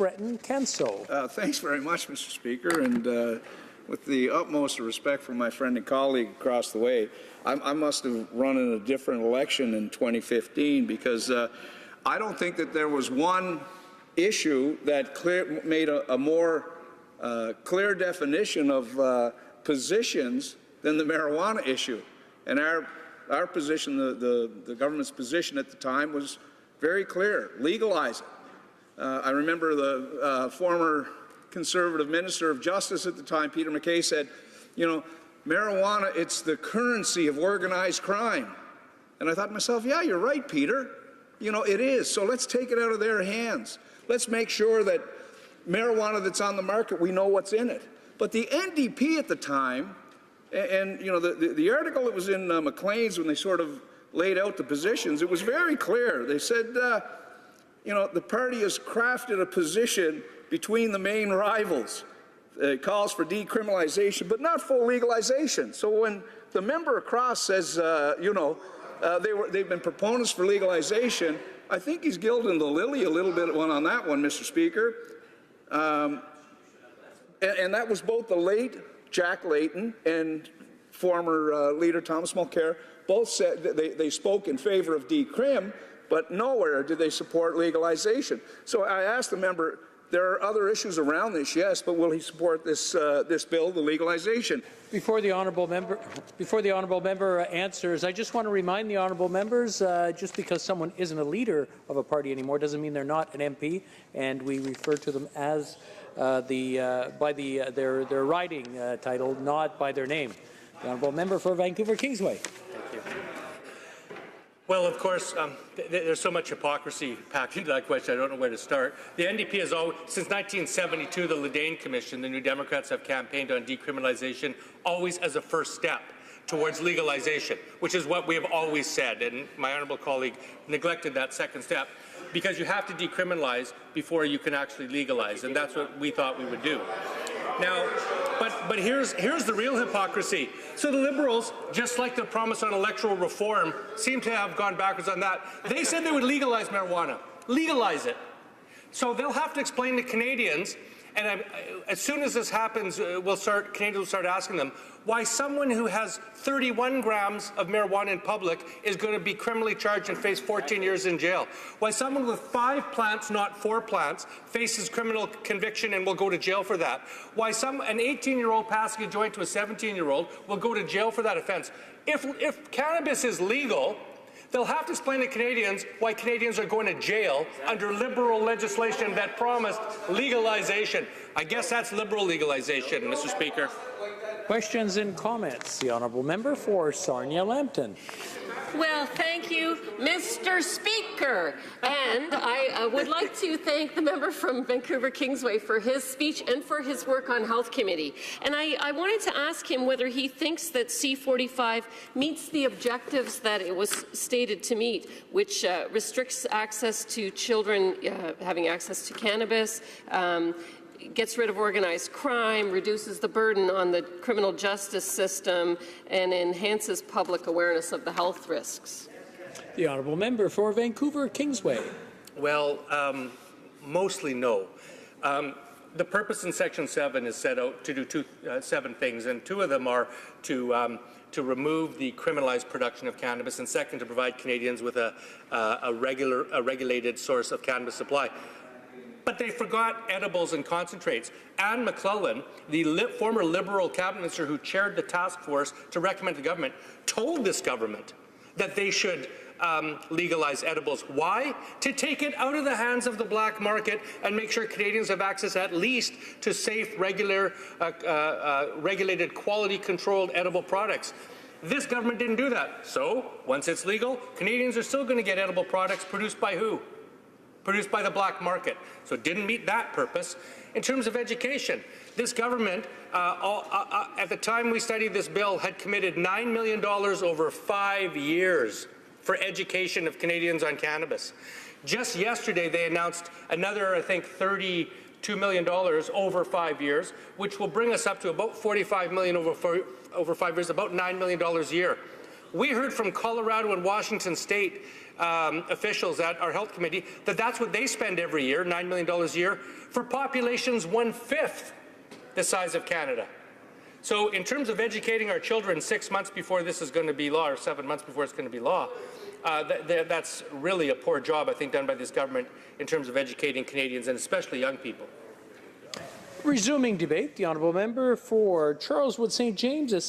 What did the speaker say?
Breton Kenso. Thanks very much, Mr. Speaker, and with the utmost respect for my friend and colleague across the way, I must have run in a different election in 2015 because I don't think that there was one issue that made a more clear definition of positions than the marijuana issue. And our position, the government's position at the time was very clear: legalize it. I remember the former Conservative Minister of Justice at the time, Peter MacKay, said, you know, marijuana, it's the currency of organized crime. And I thought to myself, yeah, you're right, Peter. You know, it is. So let's take it out of their hands. Let's make sure that marijuana that's on the market, we know what's in it. But the NDP at the time, and you know, the article that was in Maclean's when they sort of laid out the positions, it was very clear. They said, you know, the party has crafted a position between the main rivals. It calls for decriminalization, but not full legalization. So when the member across says, you know, they've been proponents for legalization, I think he's gilding the lily a little bit on that one, Mr. Speaker. And that was both the late Jack Layton and former leader Thomas Mulcair. Both said that they spoke in favor of decrim, but nowhere did they support legalization. So I asked the member, there are other issues around this, yes, but will he support this this bill, the legalization? Before the honourable member answers, I just want to remind the honourable members, just because someone isn't a leader of a party anymore doesn't mean they're not an MP, and we refer to them as their riding title, not by their name. The honourable member for Vancouver Kingsway. Thank you. Well, of course, there's so much hypocrisy packed into that question, I don't know where to start. The NDP has always, since 1972, the Ledane Commission, the New Democrats have campaigned on decriminalization always as a first step towards legalization, which is what we have always said, and my honourable colleague neglected that second step, because you have to decriminalize before you can actually legalize, and that's what we thought we would do. Now, but here's the real hypocrisy. So the Liberals, just like their promise on electoral reform, seem to have gone backwards on that. They said they would legalize marijuana, legalize it. So they'll have to explain to Canadians, and as soon as this happens, Canadians will start asking them why someone who has 31 grams of marijuana in public is going to be criminally charged and face 14 years in jail. Why someone with 5 plants, not 4 plants, faces criminal conviction and will go to jail for that. Why an 18-year-old passing a joint to a 17-year-old will go to jail for that offense. If cannabis is legal, they'll have to explain to Canadians why Canadians are going to jail under Liberal legislation that promised legalization. I guess that's Liberal legalization, Mr. Speaker. Questions and comments. The honourable member for Sarnia-Lambton. Well, thank you, Mr. Speaker. And I would like to thank the member from Vancouver Kingsway for his speech and for his work on Health Committee. And I wanted to ask him whether he thinks that C45 meets the objectives that it was stated to meet, which restricts access to children having access to cannabis, gets rid of organized crime, reduces the burden on the criminal justice system, and enhances public awareness of the health risks. The honourable member for Vancouver Kingsway. Well, mostly no. The purpose in Section 7 is set out to do 7 things, and 2 of them are to remove the criminalized production of cannabis, and second, to provide Canadians with a regulated source of cannabis supply. But they forgot edibles and concentrates. Anne McClellan, the former Liberal cabinet minister who chaired the task force to recommend to government, told this government that they should legalize edibles. Why? To take it out of the hands of the black market and make sure Canadians have access at least to safe, regulated, quality-controlled edible products. This government didn't do that. So, once it's legal, Canadians are still going to get edible products produced by who? Produced by the black market. So it didn't meet that purpose. In terms of education, this government, at the time we studied this bill, had committed $9 million over 5 years for education of Canadians on cannabis. Just yesterday, they announced another, I think, $32 million over 5 years, which will bring us up to about $45 million over 5 years, about $9 million a year. We heard from Colorado and Washington State officials at our health committee that that's what they spend every year, $9 million a year, for populations 1/5 the size of Canada. So in terms of educating our children 6 months before this is going to be law, or 7 months before it's going to be law, that's really a poor job, I think, done by this government in terms of educating Canadians, and especially young people. Resuming debate, the honourable member for Charleswood St. James as